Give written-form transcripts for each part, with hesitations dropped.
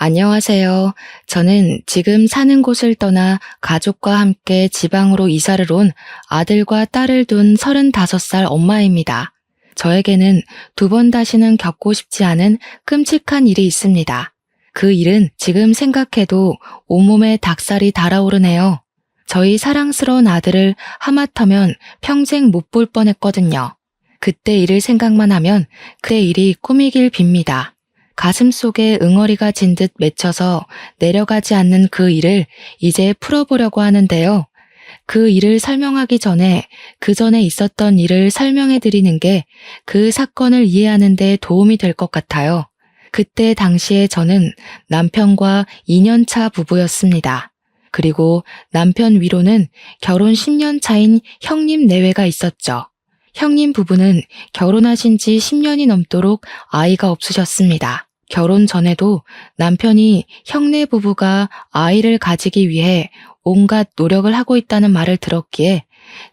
안녕하세요. 저는 지금 사는 곳을 떠나 가족과 함께 지방으로 이사를 온 아들과 딸을 둔 35살 엄마입니다. 저에게는 두 번 다시는 겪고 싶지 않은 끔찍한 일이 있습니다. 그 일은 지금 생각해도 온몸에 닭살이 달아오르네요. 저희 사랑스러운 아들을 하마터면 평생 못 볼 뻔했거든요. 그때 일을 생각만 하면 그때 일이 꿈이길 빕니다. 가슴 속에 응어리가 진 듯 맺혀서 내려가지 않는 그 일을 이제 풀어보려고 하는데요. 그 일을 설명하기 전에 그 전에 있었던 일을 설명해 드리는 게 그 사건을 이해하는 데 도움이 될 것 같아요. 그때 당시에 저는 남편과 2년 차 부부였습니다. 그리고 남편 위로는 결혼 10년 차인 형님 내외가 있었죠. 형님 부부는 결혼하신 지 10년이 넘도록 아이가 없으셨습니다. 결혼 전에도 남편이 형네 부부가 아이를 가지기 위해 온갖 노력을 하고 있다는 말을 들었기에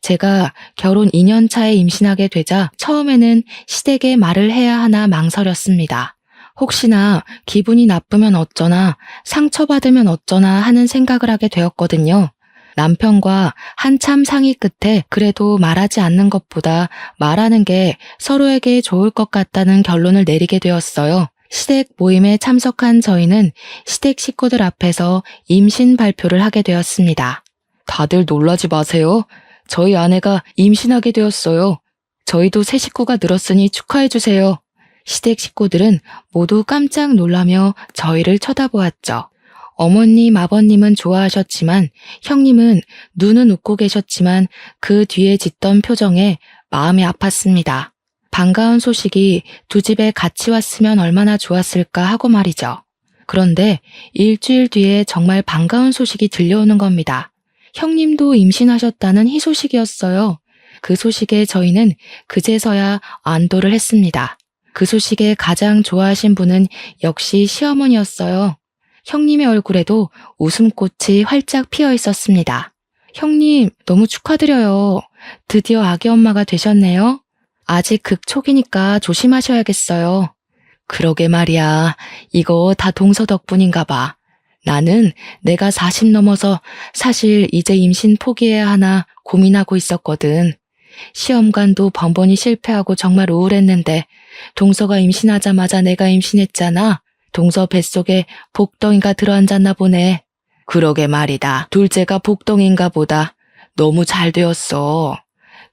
제가 결혼 2년 차에 임신하게 되자 처음에는 시댁에 말을 해야 하나 망설였습니다. 혹시나 기분이 나쁘면 어쩌나 상처받으면 어쩌나 하는 생각을 하게 되었거든요. 남편과 한참 상의 끝에 그래도 말하지 않는 것보다 말하는 게 서로에게 좋을 것 같다는 결론을 내리게 되었어요. 시댁 모임에 참석한 저희는 시댁 식구들 앞에서 임신 발표를 하게 되었습니다. 다들 놀라지 마세요. 저희 아내가 임신하게 되었어요. 저희도 새 식구가 늘었으니 축하해주세요. 시댁 식구들은 모두 깜짝 놀라며 저희를 쳐다보았죠. 어머님, 아버님은 좋아하셨지만 형님은 눈은 웃고 계셨지만 그 뒤에 짓던 표정에 마음이 아팠습니다. 반가운 소식이 두 집에 같이 왔으면 얼마나 좋았을까 하고 말이죠. 그런데 일주일 뒤에 정말 반가운 소식이 들려오는 겁니다. 형님도 임신하셨다는 희소식이었어요. 그 소식에 저희는 그제서야 안도를 했습니다. 그 소식에 가장 좋아하신 분은 역시 시어머니였어요. 형님의 얼굴에도 웃음꽃이 활짝 피어 있었습니다. 형님, 너무 축하드려요. 드디어 아기 엄마가 되셨네요. 아직 극초기니까 조심하셔야겠어요. 그러게 말이야. 이거 다 동서 덕분인가 봐. 나는 내가 40 넘어서 사실 이제 임신 포기해야 하나 고민하고 있었거든. 시험관도 번번이 실패하고 정말 우울했는데 동서가 임신하자마자 내가 임신했잖아. 동서 뱃속에 복덩이가 들어앉았나 보네. 그러게 말이다. 둘째가 복덩인가 보다. 너무 잘 되었어.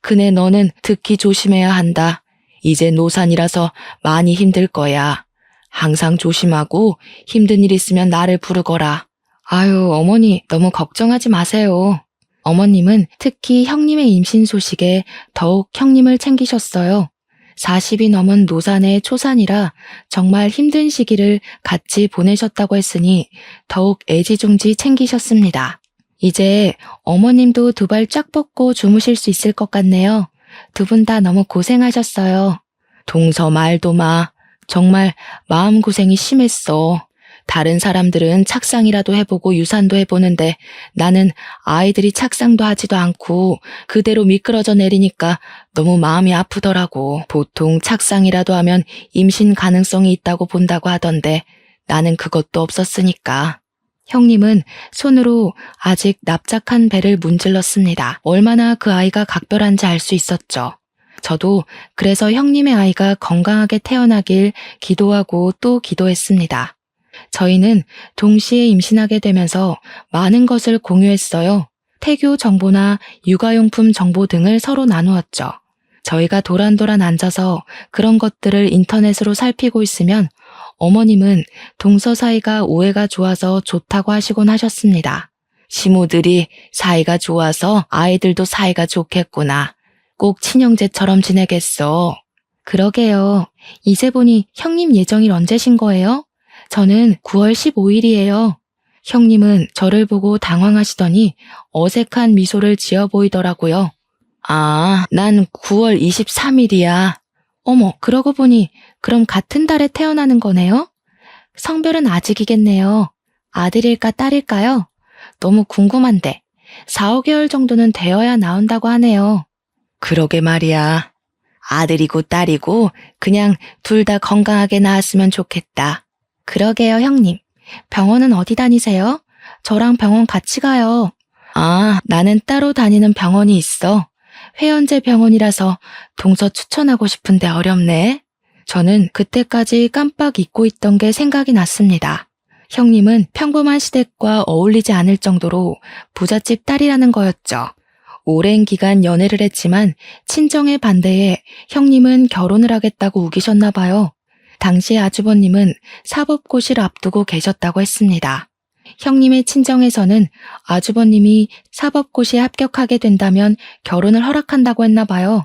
그네 너는 특히 조심해야 한다. 이제 노산이라서 많이 힘들 거야. 항상 조심하고 힘든 일 있으면 나를 부르거라. 아유, 어머니 너무 걱정하지 마세요. 어머님은 특히 형님의 임신 소식에 더욱 형님을 챙기셨어요. 40이 넘은 노산의 초산이라 정말 힘든 시기를 같이 보내셨다고 했으니 더욱 애지중지 챙기셨습니다. 이제 어머님도 두 발 쫙 뻗고 주무실 수 있을 것 같네요. 두 분 다 너무 고생하셨어요. 동서 말도 마. 정말 마음고생이 심했어. 다른 사람들은 착상이라도 해보고 유산도 해보는데 나는 아이들이 착상도 하지도 않고 그대로 미끄러져 내리니까 너무 마음이 아프더라고. 보통 착상이라도 하면 임신 가능성이 있다고 본다고 하던데 나는 그것도 없었으니까. 형님은 손으로 아직 납작한 배를 문질렀습니다. 얼마나 그 아이가 각별한지 알 수 있었죠. 저도 그래서 형님의 아이가 건강하게 태어나길 기도하고 또 기도했습니다. 저희는 동시에 임신하게 되면서 많은 것을 공유했어요. 태교 정보나 육아용품 정보 등을 서로 나누었죠. 저희가 도란도란 앉아서 그런 것들을 인터넷으로 살피고 있으면 어머님은 동서 사이가 우애가 좋아서 좋다고 하시곤 하셨습니다. 시모들이 사이가 좋아서 아이들도 사이가 좋겠구나. 꼭 친형제처럼 지내겠어. 그러게요. 이제 보니 형님 예정일 언제신 거예요? 저는 9월 15일이에요. 형님은 저를 보고 당황하시더니 어색한 미소를 지어 보이더라고요. 아, 난 9월 23일이야. 어머, 그러고 보니 그럼 같은 달에 태어나는 거네요? 성별은 아직이겠네요. 아들일까 딸일까요? 너무 궁금한데 4, 5개월 정도는 되어야 나온다고 하네요. 그러게 말이야. 아들이고 딸이고 그냥 둘 다 건강하게 낳았으면 좋겠다. 그러게요, 형님. 병원은 어디 다니세요? 저랑 병원 같이 가요. 아, 나는 따로 다니는 병원이 있어. 회원제 병원이라서 동서 추천하고 싶은데 어렵네. 저는 그때까지 깜빡 잊고 있던 게 생각이 났습니다. 형님은 평범한 시댁과 어울리지 않을 정도로 부잣집 딸이라는 거였죠. 오랜 기간 연애를 했지만 친정의 반대에 형님은 결혼을 하겠다고 우기셨나 봐요. 당시 아주버님은 사법고시를 앞두고 계셨다고 했습니다. 형님의 친정에서는 아주버님이 사법고시에 합격하게 된다면 결혼을 허락한다고 했나 봐요.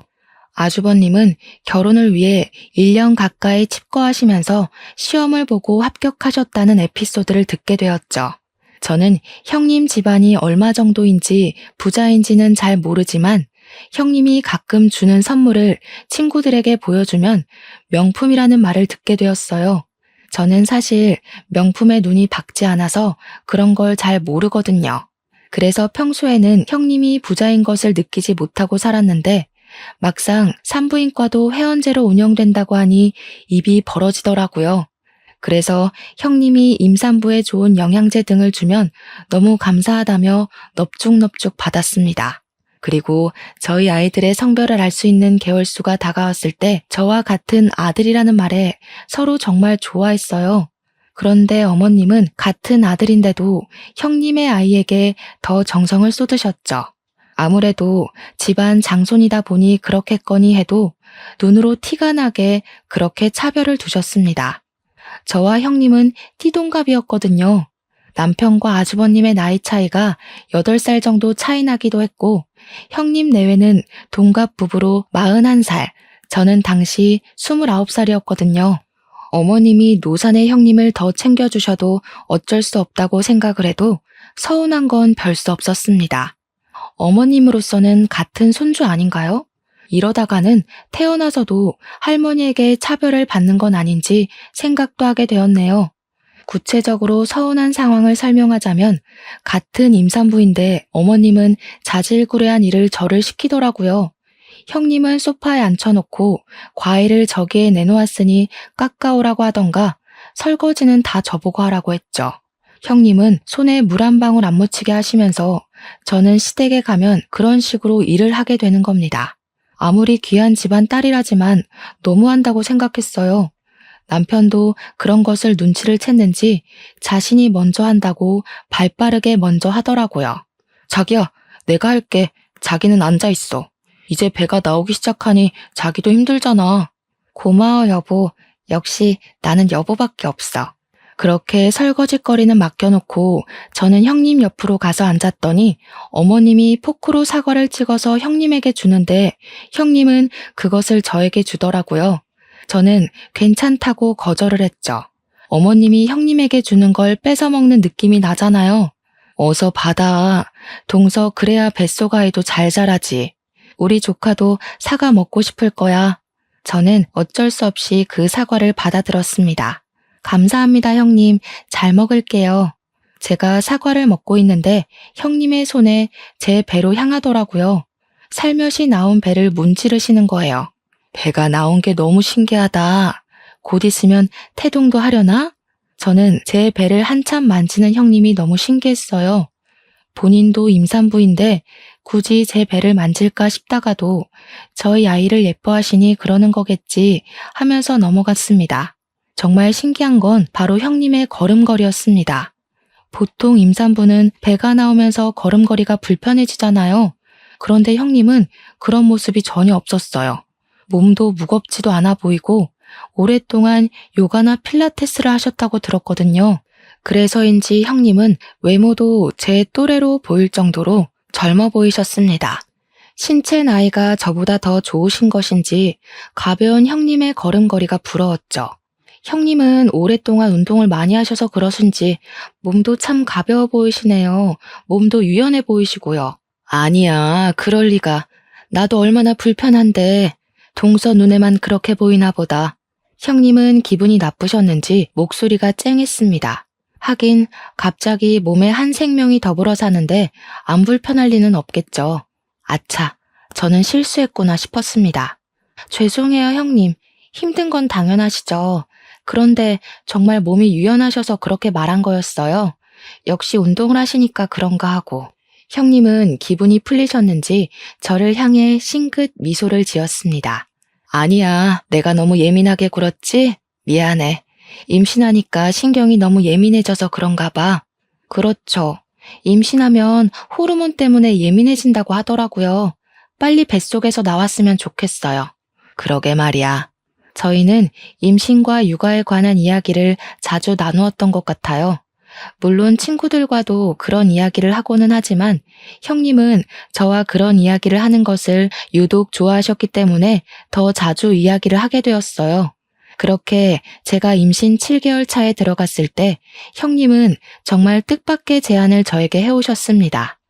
아주버님은 결혼을 위해 1년 가까이 칩거하시면서 시험을 보고 합격하셨다는 에피소드를 듣게 되었죠. 저는 형님 집안이 얼마 정도인지 부자인지는 잘 모르지만 형님이 가끔 주는 선물을 친구들에게 보여주면 명품이라는 말을 듣게 되었어요. 저는 사실 명품에 눈이 박지 않아서 그런 걸 잘 모르거든요. 그래서 평소에는 형님이 부자인 것을 느끼지 못하고 살았는데 막상 산부인과도 회원제로 운영된다고 하니 입이 벌어지더라고요. 그래서 형님이 임산부에 좋은 영양제 등을 주면 너무 감사하다며 넙죽넙죽 받았습니다. 그리고 저희 아이들의 성별을 알 수 있는 개월수가 다가왔을 때 저와 같은 아들이라는 말에 서로 정말 좋아했어요. 그런데 어머님은 같은 아들인데도 형님의 아이에게 더 정성을 쏟으셨죠. 아무래도 집안 장손이다 보니 그렇겠거니 해도 눈으로 티가 나게 그렇게 차별을 두셨습니다. 저와 형님은 띠동갑이었거든요. 남편과 아주버님의 나이 차이가 8살 정도 차이 나기도 했고 형님 내외는 동갑 부부로 41살, 저는 당시 29살이었거든요. 어머님이 노산의 형님을 더 챙겨주셔도 어쩔 수 없다고 생각을 해도 서운한 건 별 수 없었습니다. 어머님으로서는 같은 손주 아닌가요? 이러다가는 태어나서도 할머니에게 차별을 받는 건 아닌지 생각도 하게 되었네요. 구체적으로 서운한 상황을 설명하자면 같은 임산부인데 어머님은 자질구레한 일을 저를 시키더라고요. 형님은 소파에 앉혀놓고 과일을 저기에 내놓았으니 깎아오라고 하던가 설거지는 다 저보고 하라고 했죠. 형님은 손에 물 한 방울 안 묻히게 하시면서 저는 시댁에 가면 그런 식으로 일을 하게 되는 겁니다. 아무리 귀한 집안 딸이라지만 너무한다고 생각했어요. 남편도 그런 것을 눈치를 챘는지 자신이 먼저 한다고 발빠르게 먼저 하더라고요. 자기야, 내가 할게. 자기는 앉아있어. 이제 배가 나오기 시작하니 자기도 힘들잖아. 고마워, 여보. 역시 나는 여보밖에 없어. 그렇게 설거지거리는 맡겨놓고 저는 형님 옆으로 가서 앉았더니 어머님이 포크로 사과를 찍어서 형님에게 주는데 형님은 그것을 저에게 주더라고요. 저는 괜찮다고 거절을 했죠. 어머님이 형님에게 주는 걸 뺏어 먹는 느낌이 나잖아요. 어서 받아. 동서 그래야 뱃속아이도 잘 자라지. 우리 조카도 사과 먹고 싶을 거야. 저는 어쩔 수 없이 그 사과를 받아들었습니다. 감사합니다, 형님. 잘 먹을게요. 제가 사과를 먹고 있는데 형님의 손에 제 배로 향하더라고요. 살며시 나온 배를 문지르시는 거예요. 배가 나온 게 너무 신기하다. 곧 있으면 태동도 하려나? 저는 제 배를 한참 만지는 형님이 너무 신기했어요. 본인도 임산부인데 굳이 제 배를 만질까 싶다가도 저희 아이를 예뻐하시니 그러는 거겠지 하면서 넘어갔습니다. 정말 신기한 건 바로 형님의 걸음걸이였습니다. 보통 임산부는 배가 나오면서 걸음걸이가 불편해지잖아요. 그런데 형님은 그런 모습이 전혀 없었어요. 몸도 무겁지도 않아 보이고 오랫동안 요가나 필라테스를 하셨다고 들었거든요. 그래서인지 형님은 외모도 제 또래로 보일 정도로 젊어 보이셨습니다. 신체 나이가 저보다 더 좋으신 것인지 가벼운 형님의 걸음걸이가 부러웠죠. 형님은 오랫동안 운동을 많이 하셔서 그러신지 몸도 참 가벼워 보이시네요. 몸도 유연해 보이시고요. 아니야, 그럴 리가. 나도 얼마나 불편한데 동서 눈에만 그렇게 보이나 보다. 형님은 기분이 나쁘셨는지 목소리가 쨍했습니다. 하긴 갑자기 몸에 한 생명이 더불어 사는데 안 불편할 리는 없겠죠. 아차, 저는 실수했구나 싶었습니다. 죄송해요, 형님. 힘든 건 당연하시죠. 그런데 정말 몸이 유연하셔서 그렇게 말한 거였어요. 역시 운동을 하시니까 그런가 하고. 형님은 기분이 풀리셨는지 저를 향해 싱긋 미소를 지었습니다. 아니야, 내가 너무 예민하게 굴었지? 미안해. 임신하니까 신경이 너무 예민해져서 그런가 봐. 그렇죠. 임신하면 호르몬 때문에 예민해진다고 하더라고요. 빨리 뱃속에서 나왔으면 좋겠어요. 그러게 말이야. 저희는 임신과 육아에 관한 이야기를 자주 나누었던 것 같아요. 물론 친구들과도 그런 이야기를 하고는 하지만 형님은 저와 그런 이야기를 하는 것을 유독 좋아하셨기 때문에 더 자주 이야기를 하게 되었어요. 그렇게 제가 임신 7개월 차에 들어갔을 때 형님은 정말 뜻밖의 제안을 저에게 해오셨습니다.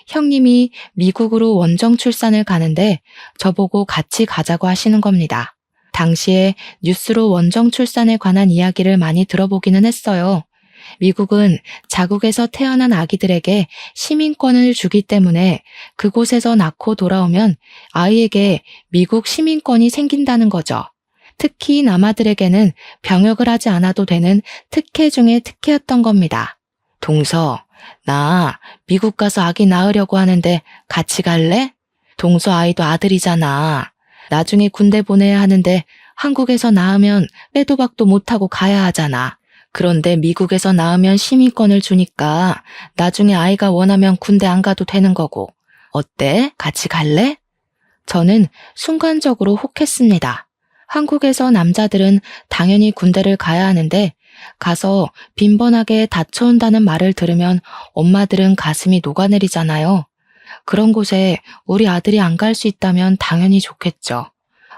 형님이 미국으로 원정 출산을 가는데 저보고 같이 가자고 하시는 겁니다. 당시에 뉴스로 원정 출산에 관한 이야기를 많이 들어보기는 했어요. 미국은 자국에서 태어난 아기들에게 시민권을 주기 때문에 그곳에서 낳고 돌아오면 아이에게 미국 시민권이 생긴다는 거죠. 특히 남아들에게는 병역을 하지 않아도 되는 특혜 중에 특혜였던 겁니다. 동서, 나 미국 가서 아기 낳으려고 하는데 같이 갈래? 동서 아이도 아들이잖아. 나중에 군대 보내야 하는데 한국에서 낳으면 빼도 박도 못하고 가야 하잖아. 그런데 미국에서 낳으면 시민권을 주니까 나중에 아이가 원하면 군대 안 가도 되는 거고. 어때? 같이 갈래? 저는 순간적으로 혹했습니다. 한국에서 남자들은 당연히 군대를 가야 하는데 가서 빈번하게 다쳐온다는 말을 들으면 엄마들은 가슴이 녹아내리잖아요. 그런 곳에 우리 아들이 안 갈 수 있다면 당연히 좋겠죠.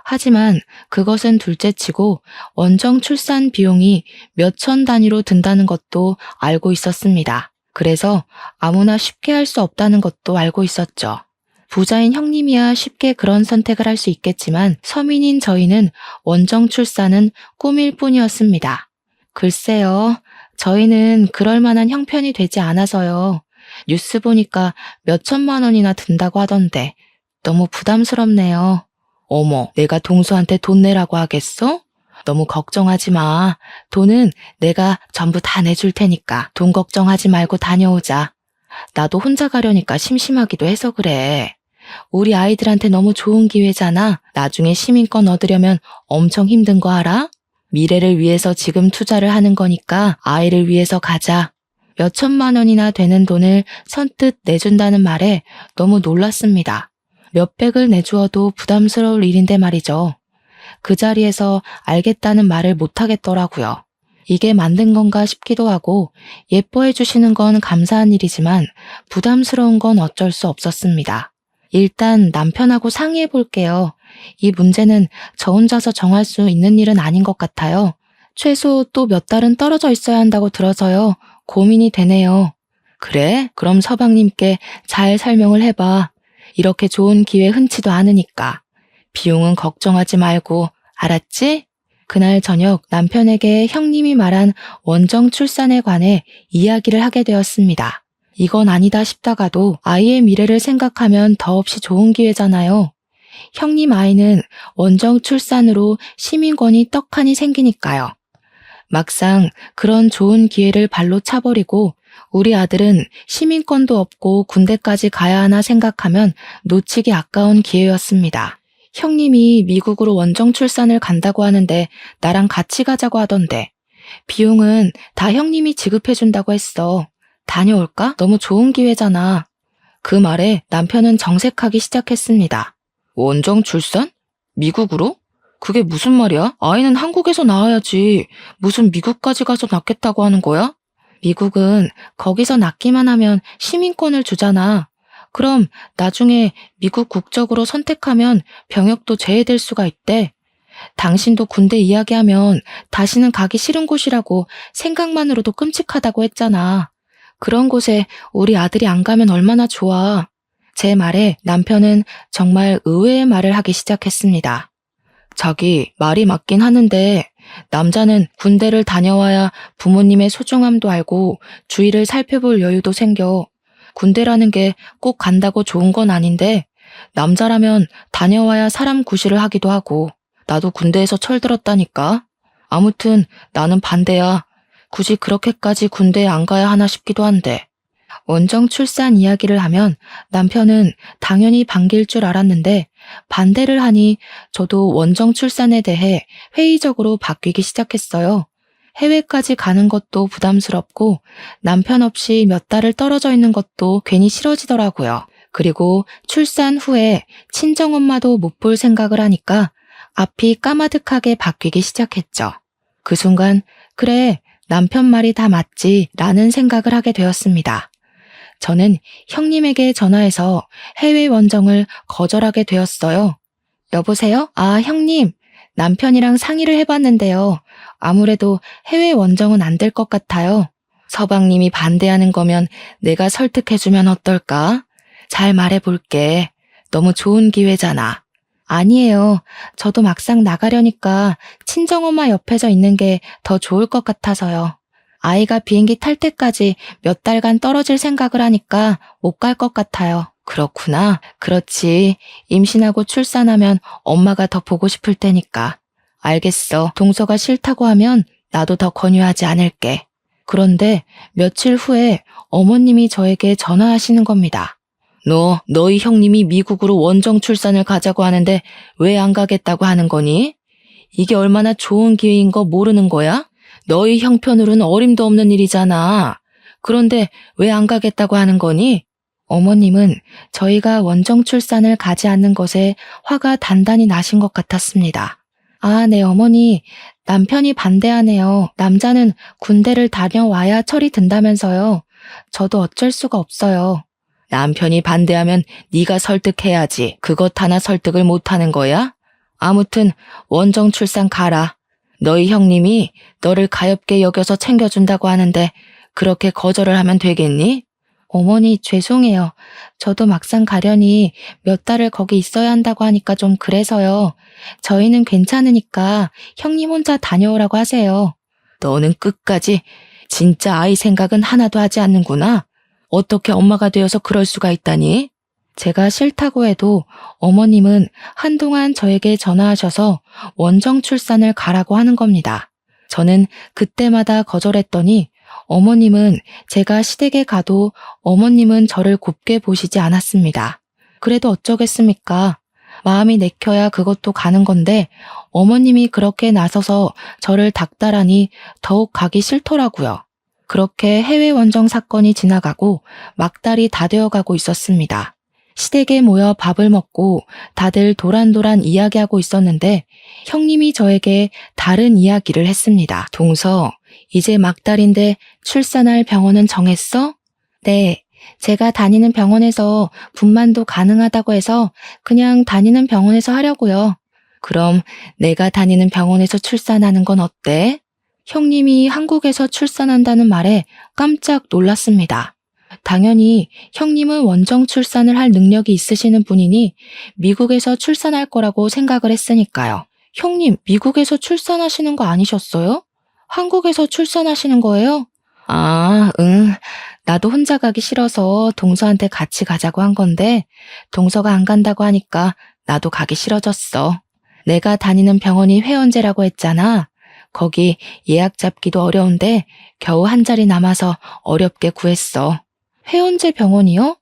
하지만 그것은 둘째치고 원정 출산 비용이 몇천 단위로 든다는 것도 알고 있었습니다. 그래서 아무나 쉽게 할 수 없다는 것도 알고 있었죠. 부자인 형님이야 쉽게 그런 선택을 할 수 있겠지만 서민인 저희는 원정 출산은 꿈일 뿐이었습니다. 글쎄요, 저희는 그럴 만한 형편이 되지 않아서요. 뉴스 보니까 몇 천만 원이나 든다고 하던데 너무 부담스럽네요. 어머, 내가 동서한테 돈 내라고 하겠어? 너무 걱정하지 마. 돈은 내가 전부 다 내줄 테니까 돈 걱정하지 말고 다녀오자. 나도 혼자 가려니까 심심하기도 해서 그래. 우리 아이들한테 너무 좋은 기회잖아. 나중에 시민권 얻으려면 엄청 힘든 거 알아? 미래를 위해서 지금 투자를 하는 거니까 아이를 위해서 가자. 몇 천만 원이나 되는 돈을 선뜻 내준다는 말에 너무 놀랐습니다. 몇백을 내주어도 부담스러울 일인데 말이죠. 그 자리에서 알겠다는 말을 못하겠더라고요. 이게 만든 건가 싶기도 하고 예뻐해 주시는 건 감사한 일이지만 부담스러운 건 어쩔 수 없었습니다. 일단 남편하고 상의해 볼게요. 이 문제는 저 혼자서 정할 수 있는 일은 아닌 것 같아요. 최소 또 몇 달은 떨어져 있어야 한다고 들어서요. 고민이 되네요. 그래? 그럼 서방님께 잘 설명을 해봐. 이렇게 좋은 기회 흔치도 않으니까. 비용은 걱정하지 말고, 알았지? 그날 저녁 남편에게 형님이 말한 원정 출산에 관해 이야기를 하게 되었습니다. 이건 아니다 싶다가도 아이의 미래를 생각하면 더없이 좋은 기회잖아요. 형님 아이는 원정 출산으로 시민권이 떡하니 생기니까요. 막상 그런 좋은 기회를 발로 차버리고 우리 아들은 시민권도 없고 군대까지 가야 하나 생각하면 놓치기 아까운 기회였습니다. 형님이 미국으로 원정 출산을 간다고 하는데 나랑 같이 가자고 하던데 비용은 다 형님이 지급해준다고 했어. 다녀올까? 너무 좋은 기회잖아. 그 말에 남편은 정색하기 시작했습니다. 원정 출산? 미국으로? 그게 무슨 말이야? 아이는 한국에서 낳아야지. 무슨 미국까지 가서 낳겠다고 하는 거야? 미국은 거기서 낳기만 하면 시민권을 주잖아. 그럼 나중에 미국 국적으로 선택하면 병역도 제외될 수가 있대. 당신도 군대 이야기하면 다시는 가기 싫은 곳이라고 생각만으로도 끔찍하다고 했잖아. 그런 곳에 우리 아들이 안 가면 얼마나 좋아. 제 말에 남편은 정말 의외의 말을 하기 시작했습니다. 자기 말이 맞긴 하는데 남자는 군대를 다녀와야 부모님의 소중함도 알고 주위를 살펴볼 여유도 생겨. 군대라는 게 꼭 간다고 좋은 건 아닌데 남자라면 다녀와야 사람 구실을 하기도 하고 나도 군대에서 철들었다니까. 아무튼 나는 반대야. 굳이 그렇게까지 군대에 안 가야 하나 싶기도 한데. 원정 출산 이야기를 하면 남편은 당연히 반길 줄 알았는데 반대를 하니 저도 원정 출산에 대해 회의적으로 바뀌기 시작했어요. 해외까지 가는 것도 부담스럽고 남편 없이 몇 달을 떨어져 있는 것도 괜히 싫어지더라고요. 그리고 출산 후에 친정엄마도 못 볼 생각을 하니까 앞이 까마득하게 바뀌기 시작했죠. 그 순간 그래, 남편 말이 다 맞지 라는 생각을 하게 되었습니다. 저는 형님에게 전화해서 해외 원정을 거절하게 되었어요. 여보세요? 아, 형님. 남편이랑 상의를 해봤는데요. 아무래도 해외 원정은 안 될 것 같아요. 서방님이 반대하는 거면 내가 설득해주면 어떨까? 잘 말해볼게. 너무 좋은 기회잖아. 아니에요. 저도 막상 나가려니까 친정엄마 옆에서 있는 게 더 좋을 것 같아서요. 아이가 비행기 탈 때까지 몇 달간 떨어질 생각을 하니까 못 갈 것 같아요. 그렇구나. 그렇지. 임신하고 출산하면 엄마가 더 보고 싶을 테니까. 알겠어. 동서가 싫다고 하면 나도 더 권유하지 않을게. 그런데 며칠 후에 어머님이 저에게 전화하시는 겁니다. 너희 형님이 미국으로 원정 출산을 가자고 하는데 왜 안 가겠다고 하는 거니? 이게 얼마나 좋은 기회인 거 모르는 거야? 너희 형편으로는 어림도 없는 일이잖아. 그런데 왜 안 가겠다고 하는 거니? 어머님은 저희가 원정 출산을 가지 않는 것에 화가 단단히 나신 것 같았습니다. 아, 네, 어머니. 남편이 반대하네요. 남자는 군대를 다녀와야 철이 든다면서요. 저도 어쩔 수가 없어요. 남편이 반대하면 네가 설득해야지. 그것 하나 설득을 못하는 거야? 아무튼 원정 출산 가라. 너희 형님이 너를 가엾게 여겨서 챙겨준다고 하는데 그렇게 거절을 하면 되겠니? 어머니, 죄송해요. 저도 막상 가려니 몇 달을 거기 있어야 한다고 하니까 좀 그래서요. 저희는 괜찮으니까 형님 혼자 다녀오라고 하세요. 너는 끝까지 진짜 아이 생각은 하나도 하지 않는구나. 어떻게 엄마가 되어서 그럴 수가 있다니? 제가 싫다고 해도 어머님은 한동안 저에게 전화하셔서 원정 출산을 가라고 하는 겁니다. 저는 그때마다 거절했더니 어머님은 제가 시댁에 가도 어머님은 저를 곱게 보시지 않았습니다. 그래도 어쩌겠습니까? 마음이 내켜야 그것도 가는 건데 어머님이 그렇게 나서서 저를 닥달하니 더욱 가기 싫더라고요. 그렇게 해외 원정 사건이 지나가고 막달이 다 되어가고 있었습니다. 시댁에 모여 밥을 먹고 다들 도란도란 이야기하고 있었는데 형님이 저에게 다른 이야기를 했습니다. 동서, 이제 막달인데 출산할 병원은 정했어? 네, 제가 다니는 병원에서 분만도 가능하다고 해서 그냥 다니는 병원에서 하려고요. 그럼 내가 다니는 병원에서 출산하는 건 어때? 형님이 한국에서 출산한다는 말에 깜짝 놀랐습니다. 당연히 형님은 원정 출산을 할 능력이 있으시는 분이니 미국에서 출산할 거라고 생각을 했으니까요. 형님, 미국에서 출산하시는 거 아니셨어요? 한국에서 출산하시는 거예요? 아, 응. 나도 혼자 가기 싫어서 동서한테 같이 가자고 한 건데 동서가 안 간다고 하니까 나도 가기 싫어졌어. 내가 다니는 병원이 회원제라고 했잖아. 거기 예약 잡기도 어려운데 겨우 한 자리 남아서 어렵게 구했어. 회원제 병원이요?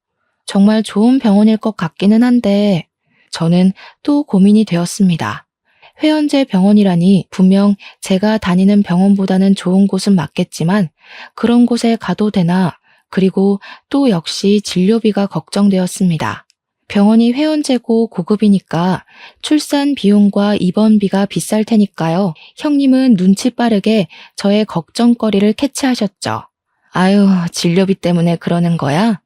정말 좋은 병원일 것 같기는 한데 저는 또 고민이 되었습니다. 회원제 병원이라니 분명 제가 다니는 병원보다는 좋은 곳은 맞겠지만 그런 곳에 가도 되나, 그리고 또 역시 진료비가 걱정되었습니다. 병원이 회원제고 고급이니까 출산 비용과 입원비가 비쌀 테니까요. 형님은 눈치 빠르게 저의 걱정거리를 캐치하셨죠. 아유, 진료비 때문에 그러는 거야?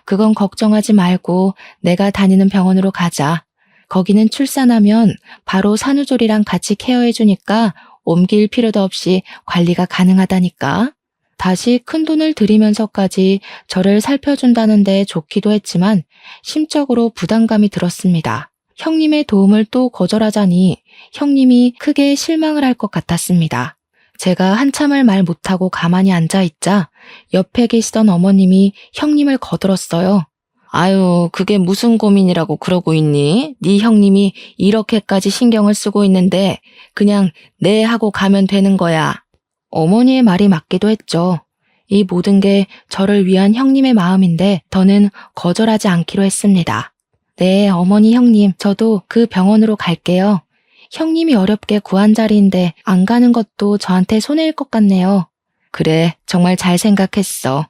그건 걱정하지 말고 내가 다니는 병원으로 가자. 거기는 출산하면 바로 산후조리랑 같이 케어해주니까 옮길 필요도 없이 관리가 가능하다니까. 다시 큰돈을 들이면서까지 저를 살펴준다는데 좋기도 했지만 심적으로 부담감이 들었습니다. 형님의 도움을 또 거절하자니 형님이 크게 실망을 할 것 같았습니다. 제가 한참을 말 못하고 가만히 앉아있자 옆에 계시던 어머님이 형님을 거들었어요. 아유, 그게 무슨 고민이라고 그러고 있니? 네 형님이 이렇게까지 신경을 쓰고 있는데 그냥 네 하고 가면 되는 거야. 어머니의 말이 맞기도 했죠. 이 모든 게 저를 위한 형님의 마음인데 더는 거절하지 않기로 했습니다. 네, 어머니 형님, 저도 그 병원으로 갈게요. 형님이 어렵게 구한 자리인데 안 가는 것도 저한테 손해일 것 같네요. 그래, 정말 잘 생각했어.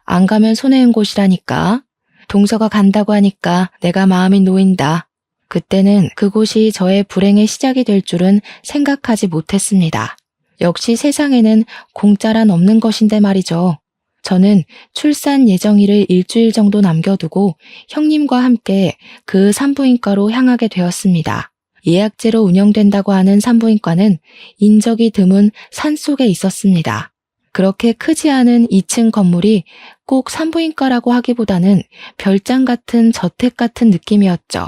안 가면 손해인 곳이라니까. 동서가 간다고 하니까 내가 마음이 놓인다. 그때는 그곳이 저의 불행의 시작이 될 줄은 생각하지 못했습니다. 역시 세상에는 공짜란 없는 것인데 말이죠. 저는 출산 예정일을 일주일 정도 남겨두고 형님과 함께 그 산부인과로 향하게 되었습니다. 예약제로 운영된다고 하는 산부인과는 인적이 드문 산속에 있었습니다. 그렇게 크지 않은 2층 건물이 꼭 산부인과라고 하기보다는 별장 같은 저택 같은 느낌이었죠.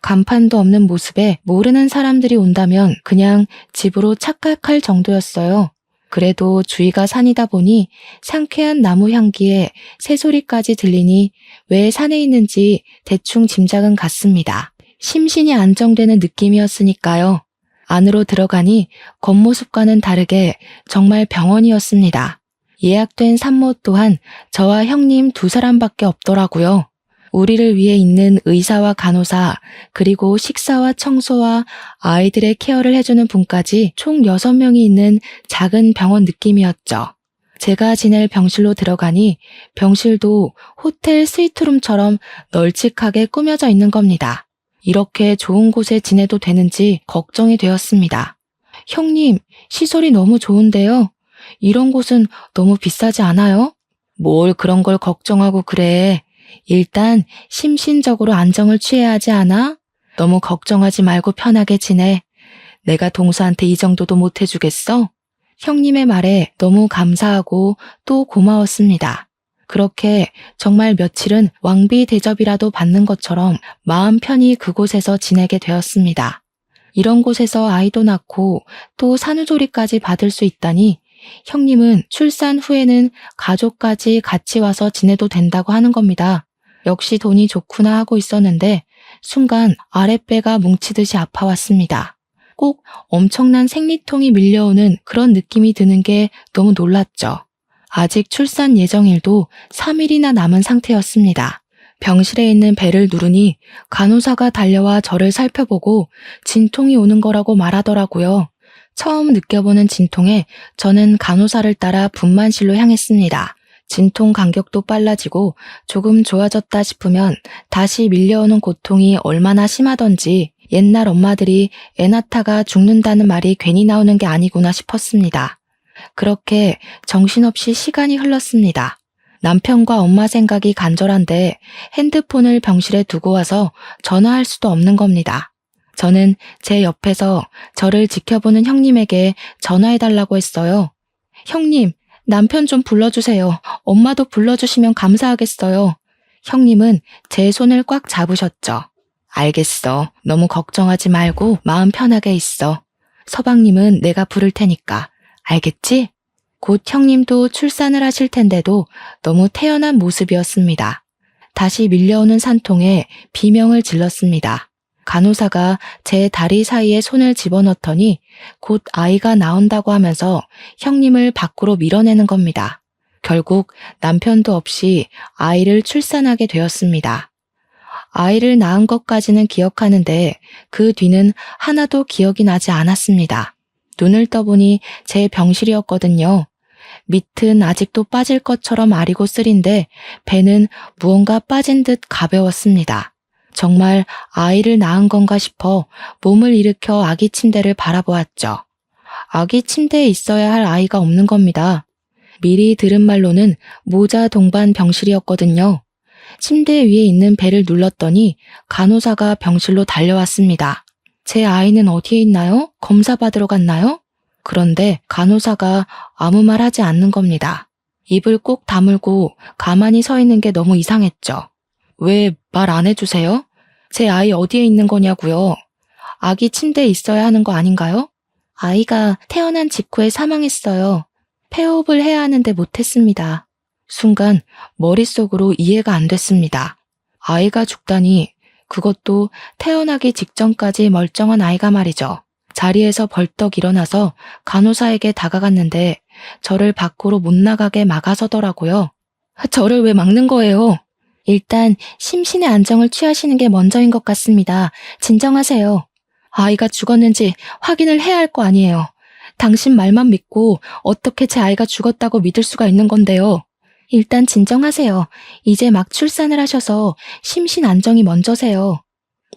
간판도 없는 모습에 모르는 사람들이 온다면 그냥 집으로 착각할 정도였어요. 그래도 주위가 산이다 보니 상쾌한 나무 향기에 새소리까지 들리니 왜 산에 있는지 대충 짐작은 갔습니다. 심신이 안정되는 느낌이었으니까요. 안으로 들어가니 겉모습과는 다르게 정말 병원이었습니다. 예약된 산모 또한 저와 형님 두 사람밖에 없더라고요. 우리를 위해 있는 의사와 간호사, 그리고 식사와 청소와 아이들의 케어를 해주는 분까지 총 6명이 있는 작은 병원 느낌이었죠. 제가 지낼 병실로 들어가니 병실도 호텔 스위트룸처럼 널찍하게 꾸며져 있는 겁니다. 이렇게 좋은 곳에 지내도 되는지 걱정이 되었습니다. 형님, 시설이 너무 좋은데요. 이런 곳은 너무 비싸지 않아요? 뭘 그런 걸 걱정하고 그래. 일단 심신적으로 안정을 취해야 하지 않아? 너무 걱정하지 말고 편하게 지내. 내가 동서한테 이 정도도 못 해주겠어? 형님의 말에 너무 감사하고 또 고마웠습니다. 그렇게 정말 며칠은 왕비 대접이라도 받는 것처럼 마음 편히 그곳에서 지내게 되었습니다. 이런 곳에서 아이도 낳고 또 산후조리까지 받을 수 있다니 형님은 출산 후에는 가족까지 같이 와서 지내도 된다고 하는 겁니다. 역시 돈이 좋구나 하고 있었는데 순간 아랫배가 뭉치듯이 아파왔습니다. 꼭 엄청난 생리통이 밀려오는 그런 느낌이 드는 게 너무 놀랐죠. 아직 출산 예정일도 3일이나 남은 상태였습니다. 병실에 있는 벨을 누르니 간호사가 달려와 저를 살펴보고 진통이 오는 거라고 말하더라고요. 처음 느껴보는 진통에 저는 간호사를 따라 분만실로 향했습니다. 진통 간격도 빨라지고 조금 좋아졌다 싶으면 다시 밀려오는 고통이 얼마나 심하던지 옛날 엄마들이 애 낳다가 죽는다는 말이 괜히 나오는 게 아니구나 싶었습니다. 그렇게 정신없이 시간이 흘렀습니다. 남편과 엄마 생각이 간절한데 핸드폰을 병실에 두고 와서 전화할 수도 없는 겁니다. 저는 제 옆에서 저를 지켜보는 형님에게 전화해달라고 했어요. 형님, 남편 좀 불러주세요. 엄마도 불러주시면 감사하겠어요. 형님은 제 손을 꽉 잡으셨죠. 알겠어. 너무 걱정하지 말고 마음 편하게 있어. 서방님은 내가 부를 테니까. 알겠지? 곧 형님도 출산을 하실 텐데도 너무 태연한 모습이었습니다. 다시 밀려오는 산통에 비명을 질렀습니다. 간호사가 제 다리 사이에 손을 집어넣더니 곧 아이가 나온다고 하면서 형님을 밖으로 밀어내는 겁니다. 결국 남편도 없이 아이를 출산하게 되었습니다. 아이를 낳은 것까지는 기억하는데 그 뒤는 하나도 기억이 나지 않았습니다. 눈을 떠보니 제 병실이었거든요. 밑은 아직도 빠질 것처럼 아리고 쓰린데 배는 무언가 빠진 듯 가벼웠습니다. 정말 아이를 낳은 건가 싶어 몸을 일으켜 아기 침대를 바라보았죠. 아기 침대에 있어야 할 아이가 없는 겁니다. 미리 들은 말로는 모자 동반 병실이었거든요. 침대 위에 있는 배를 눌렀더니 간호사가 병실로 달려왔습니다. 제 아이는 어디에 있나요? 검사 받으러 갔나요? 그런데 간호사가 아무 말 하지 않는 겁니다. 입을 꼭 다물고 가만히 서 있는 게 너무 이상했죠. 왜 말 안 해주세요? 제 아이 어디에 있는 거냐고요? 아기 침대에 있어야 하는 거 아닌가요? 아이가 태어난 직후에 사망했어요. 폐호흡을 해야 하는데 못했습니다. 순간 머릿속으로 이해가 안 됐습니다. 아이가 죽다니, 그것도 태어나기 직전까지 멀쩡한 아이가 말이죠. 자리에서 벌떡 일어나서 간호사에게 다가갔는데 저를 밖으로 못 나가게 막아서더라고요. 저를 왜 막는 거예요? 일단 심신의 안정을 취하시는 게 먼저인 것 같습니다. 진정하세요. 아이가 죽었는지 확인을 해야 할 거 아니에요. 당신 말만 믿고 어떻게 제 아이가 죽었다고 믿을 수가 있는 건데요. 일단 진정하세요. 이제 막 출산을 하셔서 심신 안정이 먼저세요.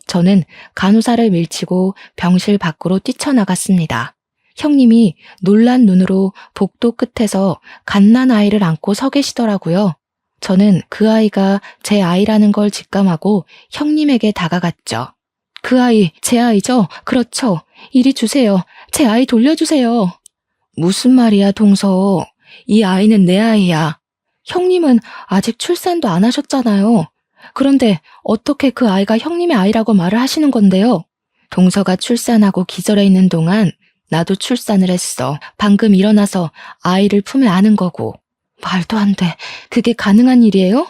저는 간호사를 밀치고 병실 밖으로 뛰쳐나갔습니다. 형님이 놀란 눈으로 복도 끝에서 갓난 아이를 안고 서 계시더라고요. 저는 그 아이가 제 아이라는 걸 직감하고 형님에게 다가갔죠. 그 아이, 제 아이죠? 그렇죠. 이리 주세요. 제 아이 돌려주세요. 무슨 말이야, 동서. 이 아이는 내 아이야. 형님은 아직 출산도 안 하셨잖아요. 그런데 어떻게 그 아이가 형님의 아이라고 말을 하시는 건데요? 동서가 출산하고 기절해 있는 동안 나도 출산을 했어. 방금 일어나서 아이를 품에 안은 거고. 말도 안 돼. 그게 가능한 일이에요?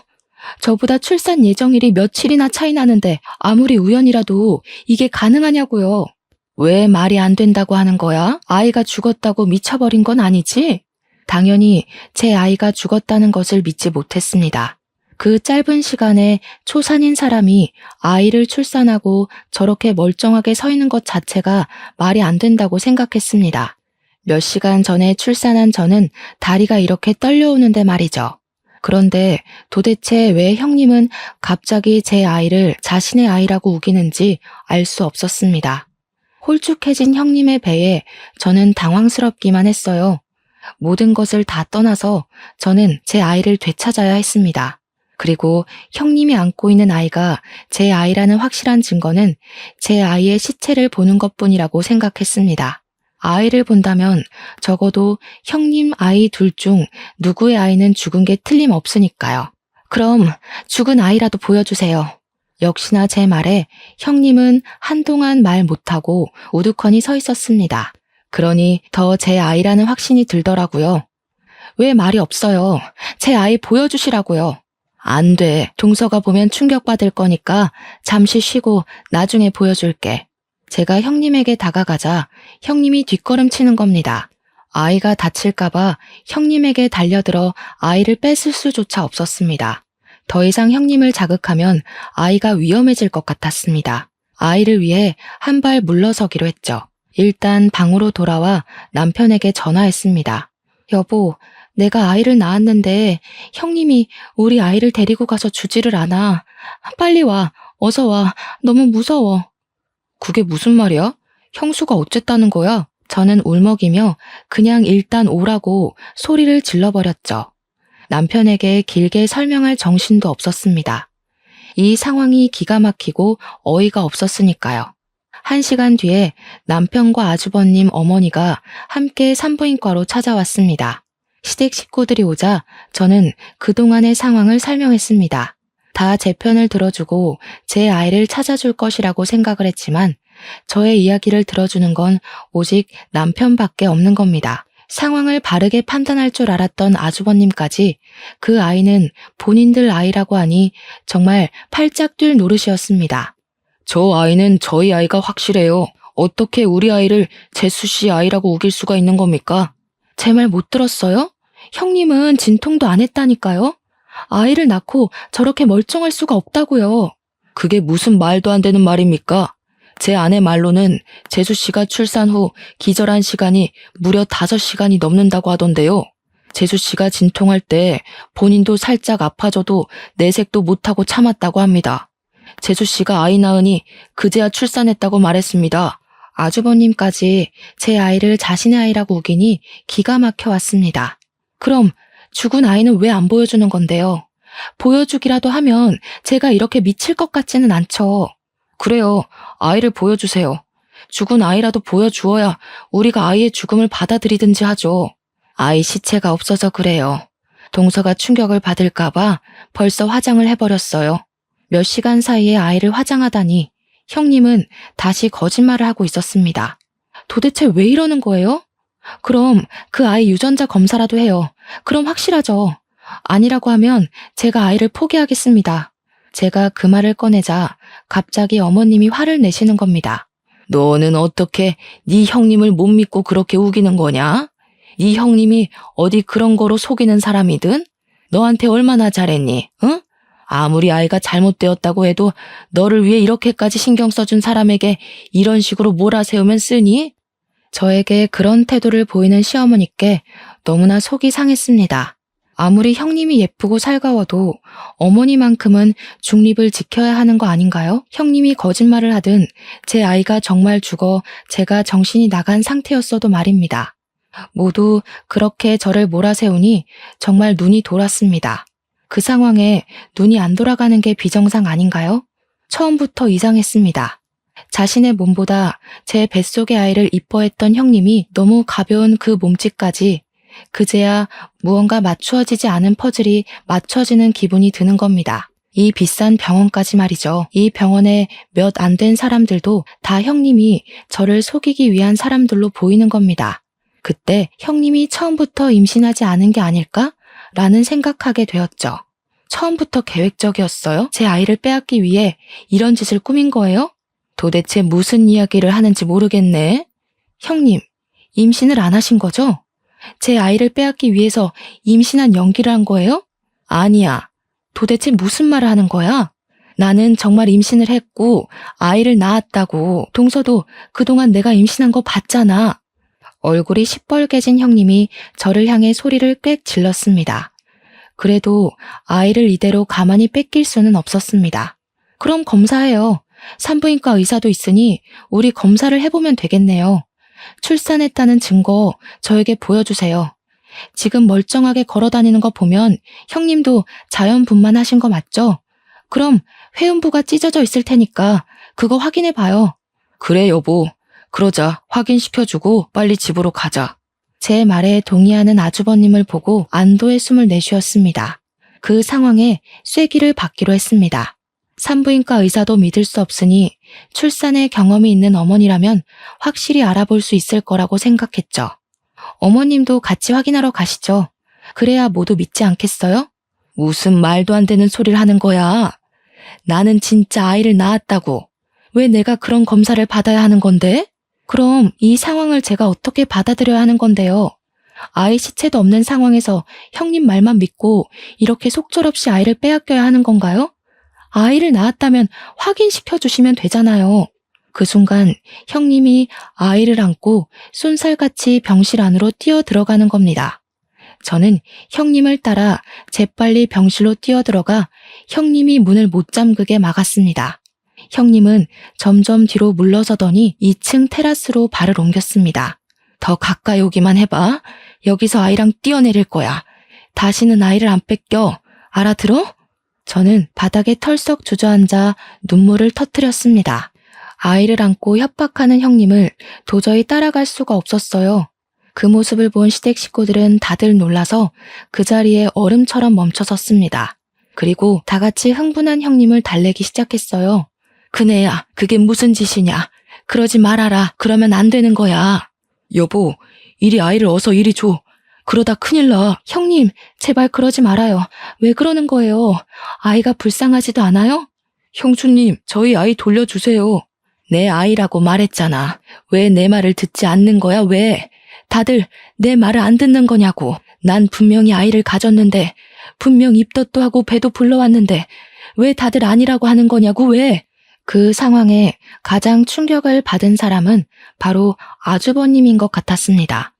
저보다 출산 예정일이 며칠이나 차이 나는데 아무리 우연이라도 이게 가능하냐고요. 왜 말이 안 된다고 하는 거야? 아이가 죽었다고 미쳐버린 건 아니지? 당연히 제 아이가 죽었다는 것을 믿지 못했습니다. 그 짧은 시간에 초산인 사람이 아이를 출산하고 저렇게 멀쩡하게 서 있는 것 자체가 말이 안 된다고 생각했습니다. 몇 시간 전에 출산한 저는 다리가 이렇게 떨려오는데 말이죠. 그런데 도대체 왜 형님은 갑자기 제 아이를 자신의 아이라고 우기는지 알 수 없었습니다. 홀쭉해진 형님의 배에 저는 당황스럽기만 했어요. 모든 것을 다 떠나서 저는 제 아이를 되찾아야 했습니다. 그리고 형님이 안고 있는 아이가 제 아이라는 확실한 증거는 제 아이의 시체를 보는 것뿐이라고 생각했습니다. 아이를 본다면 적어도 형님 아이 둘 중 누구의 아이는 죽은 게 틀림없으니까요. 그럼 죽은 아이라도 보여주세요. 역시나 제 말에 형님은 한동안 말 못하고 우두커니 서 있었습니다. 그러니 더 제 아이라는 확신이 들더라고요. 왜 말이 없어요? 제 아이 보여주시라고요. 안 돼. 동서가 보면 충격받을 거니까 잠시 쉬고 나중에 보여줄게. 제가 형님에게 다가가자 형님이 뒷걸음치는 겁니다. 아이가 다칠까봐 형님에게 달려들어 아이를 뺏을 수조차 없었습니다. 더 이상 형님을 자극하면 아이가 위험해질 것 같았습니다. 아이를 위해 한 발 물러서기로 했죠. 일단 방으로 돌아와 남편에게 전화했습니다. 여보, 내가 아이를 낳았는데 형님이 우리 아이를 데리고 가서 주지를 않아. 빨리 와. 어서 와. 너무 무서워. 그게 무슨 말이야? 형수가 어쨌다는 거야? 저는 울먹이며 그냥 일단 오라고 소리를 질러버렸죠. 남편에게 길게 설명할 정신도 없었습니다. 이 상황이 기가 막히고 어이가 없었으니까요. 1시간 뒤에 남편과 아주버님 어머니가 함께 산부인과로 찾아왔습니다. 시댁 식구들이 오자 저는 그동안의 상황을 설명했습니다. 다 제 편을 들어주고 제 아이를 찾아줄 것이라고 생각을 했지만 저의 이야기를 들어주는 건 오직 남편밖에 없는 겁니다. 상황을 바르게 판단할 줄 알았던 아주버님까지 그 아이는 본인들 아이라고 하니 정말 팔짝 뛸 노릇이었습니다. 저 아이는 저희 아이가 확실해요. 어떻게 우리 아이를 재수 씨 아이라고 우길 수가 있는 겁니까? 제 말 못 들었어요? 형님은 진통도 안 했다니까요? 아이를 낳고 저렇게 멀쩡할 수가 없다고요. 그게 무슨 말도 안 되는 말입니까? 제 아내 말로는 재수 씨가 출산 후 기절한 시간이 무려 5시간이 넘는다고 하던데요. 재수 씨가 진통할 때 본인도 살짝 아파져도 내색도 못하고 참았다고 합니다. 재수 씨가 아이 낳으니 그제야 출산했다고 말했습니다. 아주버님까지 제 아이를 자신의 아이라고 우기니 기가 막혀 왔습니다. 그럼 죽은 아이는 왜 안 보여주는 건데요? 보여주기라도 하면 제가 이렇게 미칠 것 같지는 않죠. 그래요. 아이를 보여주세요. 죽은 아이라도 보여주어야 우리가 아이의 죽음을 받아들이든지 하죠. 아이 시체가 없어서 그래요. 동서가 충격을 받을까봐 벌써 화장을 해버렸어요. 몇 시간 사이에 아이를 화장하다니 형님은 다시 거짓말을 하고 있었습니다. 도대체 왜 이러는 거예요? 그럼 그 아이 유전자 검사라도 해요. 그럼 확실하죠. 아니라고 하면 제가 아이를 포기하겠습니다. 제가 그 말을 꺼내자 갑자기 어머님이 화를 내시는 겁니다. 너는 어떻게 네 형님을 못 믿고 그렇게 우기는 거냐? 네 형님이 어디 그런 거로 속이는 사람이든? 너한테 얼마나 잘했니? 응? 아무리 아이가 잘못되었다고 해도 너를 위해 이렇게까지 신경 써준 사람에게 이런 식으로 몰아세우면 쓰니? 저에게 그런 태도를 보이는 시어머니께 너무나 속이 상했습니다. 아무리 형님이 예쁘고 살가워도 어머니만큼은 중립을 지켜야 하는 거 아닌가요? 형님이 거짓말을 하든 제 아이가 정말 죽어 제가 정신이 나간 상태였어도 말입니다. 모두 그렇게 저를 몰아세우니 정말 눈이 돌았습니다. 그 상황에 눈이 안 돌아가는 게 비정상 아닌가요? 처음부터 이상했습니다. 자신의 몸보다 제 뱃속의 아이를 이뻐했던 형님이 너무 가벼운 그 몸짓까지 그제야 무언가 맞추어지지 않은 퍼즐이 맞춰지는 기분이 드는 겁니다. 이 비싼 병원까지 말이죠. 이 병원에 몇 안 된 사람들도 다 형님이 저를 속이기 위한 사람들로 보이는 겁니다. 그때 형님이 처음부터 임신하지 않은 게 아닐까? 라는 생각하게 되었죠. 처음부터 계획적이었어요? 제 아이를 빼앗기 위해 이런 짓을 꾸민 거예요? 도대체 무슨 이야기를 하는지 모르겠네. 형님, 임신을 안 하신 거죠? 제 아이를 빼앗기 위해서 임신한 연기를 한 거예요? 아니야. 도대체 무슨 말을 하는 거야? 나는 정말 임신을 했고 아이를 낳았다고. 동서도 그동안 내가 임신한 거 봤잖아. 얼굴이 시뻘개진 형님이 저를 향해 소리를 꽥 질렀습니다. 그래도 아이를 이대로 가만히 뺏길 수는 없었습니다. 그럼 검사해요. 산부인과 의사도 있으니 우리 검사를 해보면 되겠네요. 출산했다는 증거 저에게 보여주세요. 지금 멀쩡하게 걸어다니는 거 보면 형님도 자연분만하신 거 맞죠? 그럼 회음부가 찢어져 있을 테니까 그거 확인해봐요. 그래 여보. 그러자. 확인시켜주고 빨리 집으로 가자. 제 말에 동의하는 아주버님을 보고 안도의 숨을 내쉬었습니다. 그 상황에 쐐기를 받기로 했습니다. 산부인과 의사도 믿을 수 없으니 출산의 경험이 있는 어머니라면 확실히 알아볼 수 있을 거라고 생각했죠. 어머님도 같이 확인하러 가시죠. 그래야 모두 믿지 않겠어요? 무슨 말도 안 되는 소리를 하는 거야. 나는 진짜 아이를 낳았다고. 왜 내가 그런 검사를 받아야 하는 건데? 그럼 이 상황을 제가 어떻게 받아들여야 하는 건데요? 아이 시체도 없는 상황에서 형님 말만 믿고 이렇게 속절없이 아이를 빼앗겨야 하는 건가요? 아이를 낳았다면 확인시켜 주시면 되잖아요. 그 순간 형님이 아이를 안고 쏜살같이 병실 안으로 뛰어 들어가는 겁니다. 저는 형님을 따라 재빨리 병실로 뛰어들어가 형님이 문을 못 잠그게 막았습니다. 형님은 점점 뒤로 물러서더니 2층 테라스로 발을 옮겼습니다. 더 가까이 오기만 해봐. 여기서 아이랑 뛰어내릴 거야. 다시는 아이를 안 뺏겨. 알아들어? 저는 바닥에 털썩 주저앉아 눈물을 터뜨렸습니다. 아이를 안고 협박하는 형님을 도저히 따라갈 수가 없었어요. 그 모습을 본 시댁 식구들은 다들 놀라서 그 자리에 얼음처럼 멈춰섰습니다. 그리고 다 같이 흥분한 형님을 달래기 시작했어요. 그네야, 그게 무슨 짓이냐. 그러지 말아라. 그러면 안 되는 거야. 여보, 이리 아이를 어서 이리 줘. 그러다 큰일 나. 형님, 제발 그러지 말아요. 왜 그러는 거예요? 아이가 불쌍하지도 않아요? 형수님, 저희 아이 돌려주세요. 내 아이라고 말했잖아. 왜 내 말을 듣지 않는 거야, 왜? 다들 내 말을 안 듣는 거냐고. 난 분명히 아이를 가졌는데, 분명 입덧도 하고 배도 불러왔는데, 왜 다들 아니라고 하는 거냐고, 왜? 그 상황에 가장 충격을 받은 사람은 바로 아주버님인 것 같았습니다.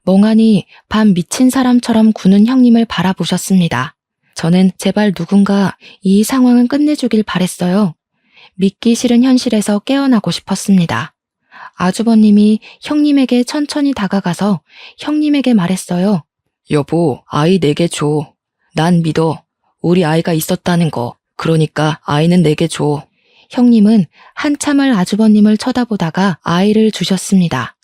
멍하니 반 미친 사람처럼 구는 형님을 바라보셨습니다. 저는 제발 누군가 이 상황은 끝내주길 바랬어요. 믿기 싫은 현실에서 깨어나고 싶었습니다. 아주버님이 형님에게 천천히 다가가서 형님에게 말했어요. 여보, 아이 내게 줘. 난 믿어. 우리 아이가 있었다는 거. 그러니까 아이는 내게 줘. 형님은 한참을 아주버님을 쳐다보다가 아이를 주셨습니다.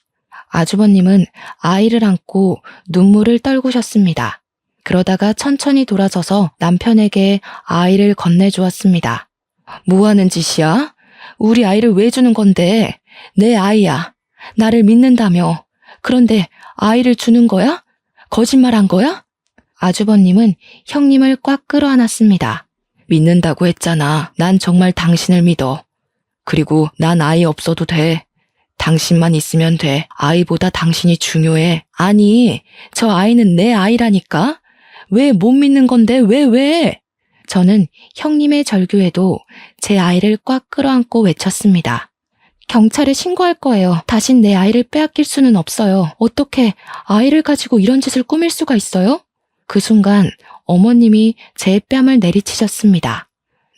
아주버님은 아이를 안고 눈물을 떨구셨습니다. 그러다가 천천히 돌아서서 남편에게 아이를 건네주었습니다. 뭐 하는 짓이야? 우리 아이를 왜 주는 건데? 내 아이야. 나를 믿는다며. 그런데 아이를 주는 거야? 거짓말한 거야? 아주버님은 형님을 꽉 끌어안았습니다. 믿는다고 했잖아. 난 정말 당신을 믿어. 그리고 난 아이 없어도 돼. 당신만 있으면 돼. 아이보다 당신이 중요해. 아니, 저 아이는 내 아이라니까? 왜 못 믿는 건데, 왜? 저는 형님의 절규에도 제 아이를 꽉 끌어안고 외쳤습니다. 경찰에 신고할 거예요. 다신 내 아이를 빼앗길 수는 없어요. 어떻게 아이를 가지고 이런 짓을 꾸밀 수가 있어요? 그 순간 어머님이 제 뺨을 내리치셨습니다.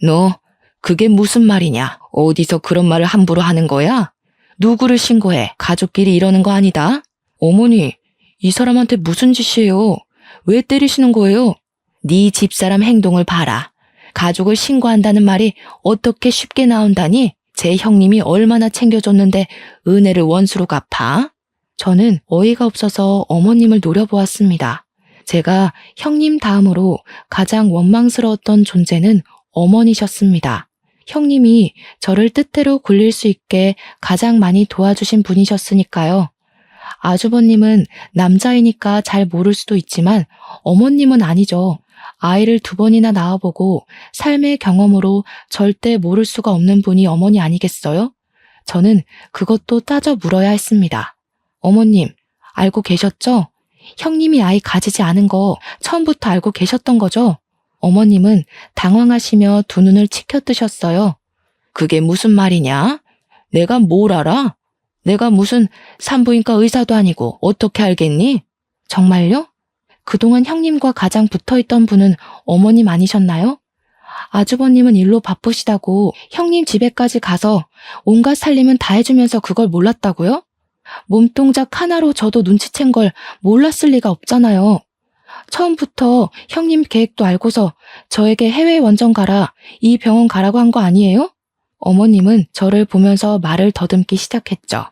너, 그게 무슨 말이냐? 어디서 그런 말을 함부로 하는 거야? 누구를 신고해? 가족끼리 이러는 거 아니다? 어머니, 이 사람한테 무슨 짓이에요? 왜 때리시는 거예요? 네 집사람 행동을 봐라. 가족을 신고한다는 말이 어떻게 쉽게 나온다니? 제 형님이 얼마나 챙겨줬는데 은혜를 원수로 갚아? 저는 어이가 없어서 어머님을 노려보았습니다. 제가 형님 다음으로 가장 원망스러웠던 존재는 어머니셨습니다. 형님이 저를 뜻대로 굴릴 수 있게 가장 많이 도와주신 분이셨으니까요. 아주버님은 남자이니까 잘 모를 수도 있지만 어머님은 아니죠. 아이를 2번이나 낳아보고 삶의 경험으로 절대 모를 수가 없는 분이 어머니 아니겠어요? 저는 그것도 따져 물어야 했습니다. 어머님, 알고 계셨죠? 형님이 아이 가지지 않은 거 처음부터 알고 계셨던 거죠? 어머님은 당황하시며 2눈을 치켜뜨셨어요. 그게 무슨 말이냐? 내가 뭘 알아? 내가 무슨 산부인과 의사도 아니고 어떻게 알겠니? 정말요? 그동안 형님과 가장 붙어있던 분은 어머님 아니셨나요? 아주버님은 일로 바쁘시다고 형님 집에까지 가서 온갖 살림은 다 해주면서 그걸 몰랐다고요? 몸동작 하나로 저도 눈치챈 걸 몰랐을 리가 없잖아요. 처음부터 형님 계획도 알고서 저에게 해외 원정 가라, 이 병원 가라고 한 거 아니에요? 어머님은 저를 보면서 말을 더듬기 시작했죠.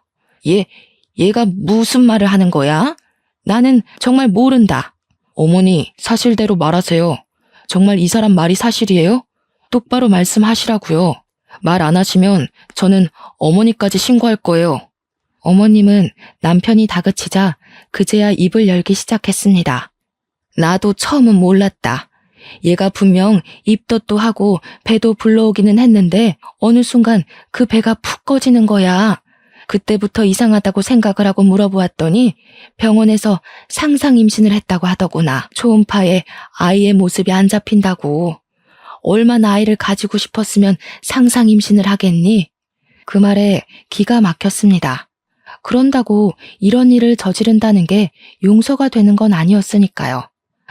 얘가 무슨 말을 하는 거야? 나는 정말 모른다. 어머니, 사실대로 말하세요. 정말 이 사람 말이 사실이에요? 똑바로 말씀하시라고요. 말 안 하시면 저는 어머니까지 신고할 거예요. 어머님은 남편이 다그치자 그제야 입을 열기 시작했습니다. 나도 처음은 몰랐다. 얘가 분명 입덧도 하고 배도 불러오기는 했는데 어느 순간 그 배가 푹 꺼지는 거야. 그때부터 이상하다고 생각을 하고 물어보았더니 병원에서 상상 임신을 했다고 하더구나. 초음파에 아이의 모습이 안 잡힌다고. 얼마나 아이를 가지고 싶었으면 상상 임신을 하겠니? 그 말에 기가 막혔습니다. 그런다고 이런 일을 저지른다는 게 용서가 되는 건 아니었으니까요.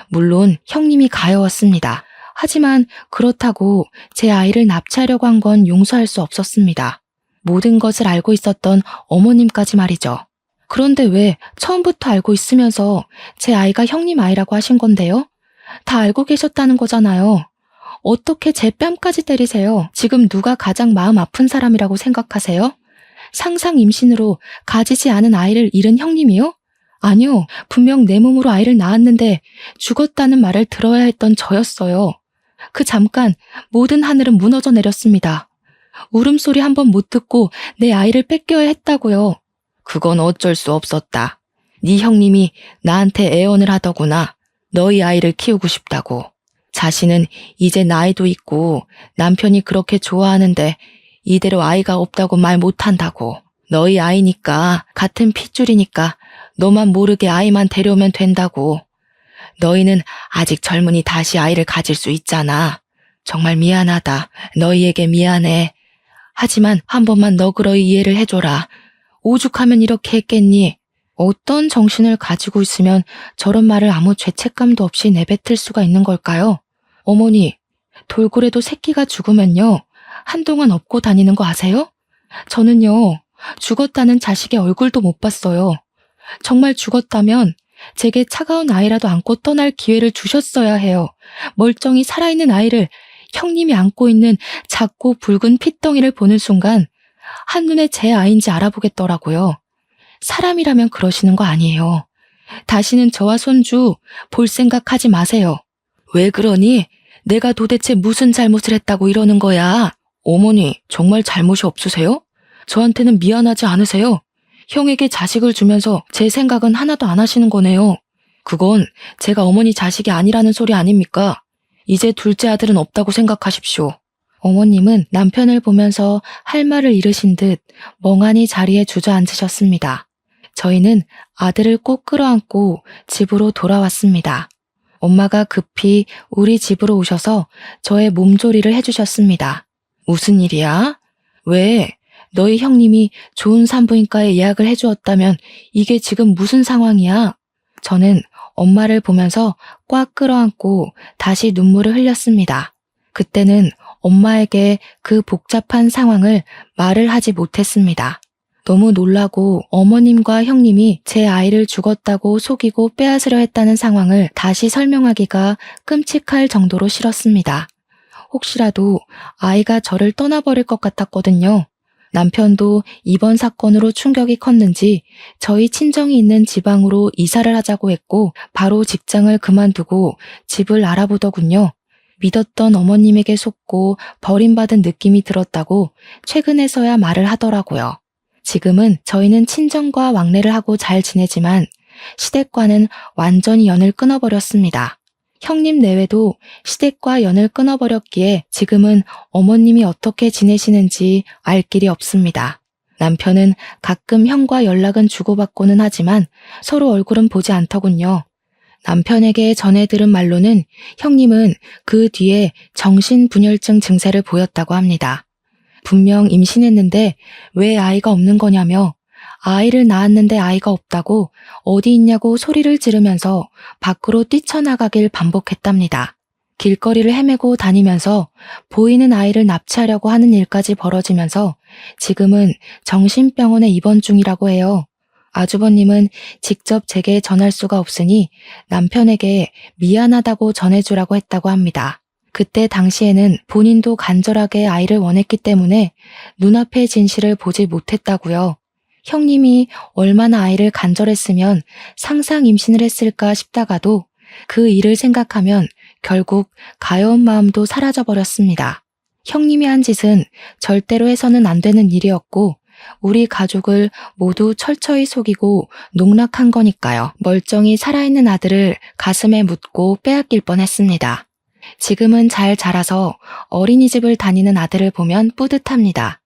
물론 형님이 가여웠습니다. 하지만 그렇다고 제 아이를 납치하려고 한 건 용서할 수 없었습니다. 모든 것을 알고 있었던 어머님까지 말이죠. 그런데 왜 처음부터 알고 있으면서 제 아이가 형님 아이라고 하신 건데요? 다 알고 계셨다는 거잖아요. 어떻게 제 뺨까지 때리세요? 지금 누가 가장 마음 아픈 사람이라고 생각하세요? 상상 임신으로 가지지 않은 아이를 잃은 형님이요? 아니요, 분명 내 몸으로 아이를 낳았는데 죽었다는 말을 들어야 했던 저였어요. 그 잠깐 모든 하늘은 무너져 내렸습니다. 울음소리 한 번 못 듣고 내 아이를 뺏겨야 했다고요. 그건 어쩔 수 없었다. 네 형님이 나한테 애원을 하더구나. 너희 아이를 키우고 싶다고. 자신은 이제 나이도 있고 남편이 그렇게 좋아하는데 이대로 아이가 없다고 말 못한다고. 너희 아이니까 같은 핏줄이니까 너만 모르게 아이만 데려오면 된다고. 너희는 아직 젊으니 다시 아이를 가질 수 있잖아. 정말 미안하다. 너희에게 미안해. 하지만 한 번만 너그러이 이해를 해줘라. 오죽하면 이렇게 했겠니? 어떤 정신을 가지고 있으면 저런 말을 아무 죄책감도 없이 내뱉을 수가 있는 걸까요? 어머니, 돌고래도 새끼가 죽으면요, 한동안 업고 다니는 거 아세요? 저는요, 죽었다는 자식의 얼굴도 못 봤어요. 정말 죽었다면 제게 차가운 아이라도 안고 떠날 기회를 주셨어야 해요. 멀쩡히 살아있는 아이를 형님이 안고 있는 작고 붉은 핏덩이를 보는 순간 한눈에 제 아이인지 알아보겠더라고요. 사람이라면 그러시는 거 아니에요. 다시는 저와 손주 볼 생각하지 마세요. 왜 그러니? 내가 도대체 무슨 잘못을 했다고 이러는 거야? 어머니, 정말 잘못이 없으세요? 저한테는 미안하지 않으세요? 형에게 자식을 주면서 제 생각은 하나도 안 하시는 거네요. 그건 제가 어머니 자식이 아니라는 소리 아닙니까? 이제 둘째 아들은 없다고 생각하십시오. 어머님은 남편을 보면서 할 말을 잃으신 듯 멍하니 자리에 주저앉으셨습니다. 저희는 아들을 꼭 끌어안고 집으로 돌아왔습니다. 엄마가 급히 우리 집으로 오셔서 저의 몸조리를 해주셨습니다. 무슨 일이야? 왜? 너희 형님이 좋은 산부인과에 예약을 해주었다면 이게 지금 무슨 상황이야? 저는 엄마를 보면서 꽉 끌어안고 다시 눈물을 흘렸습니다. 그때는 엄마에게 그 복잡한 상황을 말을 하지 못했습니다. 너무 놀라고 어머님과 형님이 제 아이를 죽었다고 속이고 빼앗으려 했다는 상황을 다시 설명하기가 끔찍할 정도로 싫었습니다. 혹시라도 아이가 저를 떠나버릴 것 같았거든요. 남편도 이번 사건으로 충격이 컸는지 저희 친정이 있는 지방으로 이사를 하자고 했고 바로 직장을 그만두고 집을 알아보더군요. 믿었던 어머님에게 속고 버림받은 느낌이 들었다고 최근에서야 말을 하더라고요. 지금은 저희는 친정과 왕래를 하고 잘 지내지만 시댁과는 완전히 연을 끊어버렸습니다. 형님 내외도 시댁과 연을 끊어버렸기에 지금은 어머님이 어떻게 지내시는지 알 길이 없습니다. 남편은 가끔 형과 연락은 주고받고는 하지만 서로 얼굴은 보지 않더군요. 남편에게 전해 들은 말로는 형님은 그 뒤에 정신분열증 증세를 보였다고 합니다. 분명 임신했는데 왜 아이가 없는 거냐며 아이를 낳았는데 아이가 없다고 어디 있냐고 소리를 지르면서 밖으로 뛰쳐나가길 반복했답니다. 길거리를 헤매고 다니면서 보이는 아이를 납치하려고 하는 일까지 벌어지면서 지금은 정신병원에 입원 중이라고 해요. 아주버님은 직접 제게 전할 수가 없으니 남편에게 미안하다고 전해주라고 했다고 합니다. 그때 당시에는 본인도 간절하게 아이를 원했기 때문에 눈앞의 진실을 보지 못했다고요. 형님이 얼마나 아이를 간절했으면 상상 임신을 했을까 싶다가도 그 일을 생각하면 결국 가여운 마음도 사라져버렸습니다. 형님이 한 짓은 절대로 해서는 안 되는 일이었고 우리 가족을 모두 철저히 속이고 농락한 거니까요. 멀쩡히 살아있는 아들을 가슴에 묻고 빼앗길 뻔했습니다. 지금은 잘 자라서 어린이집을 다니는 아들을 보면 뿌듯합니다.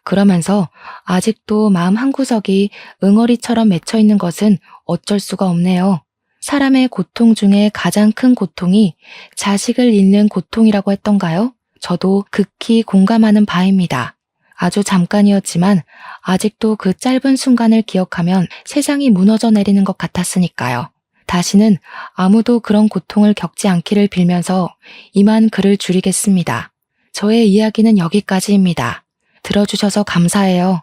그러면서 아직도 마음 한구석이 응어리처럼 맺혀 있는 것은 어쩔 수가 없네요. 사람의 고통 중에 가장 큰 고통이 자식을 잃는 고통이라고 했던가요? 저도 극히 공감하는 바입니다. 아주 잠깐이었지만 아직도 그 짧은 순간을 기억하면 세상이 무너져 내리는 것 같았으니까요. 다시는 아무도 그런 고통을 겪지 않기를 빌면서 이만 글을 줄이겠습니다. 저의 이야기는 여기까지입니다. 들어주셔서 감사해요.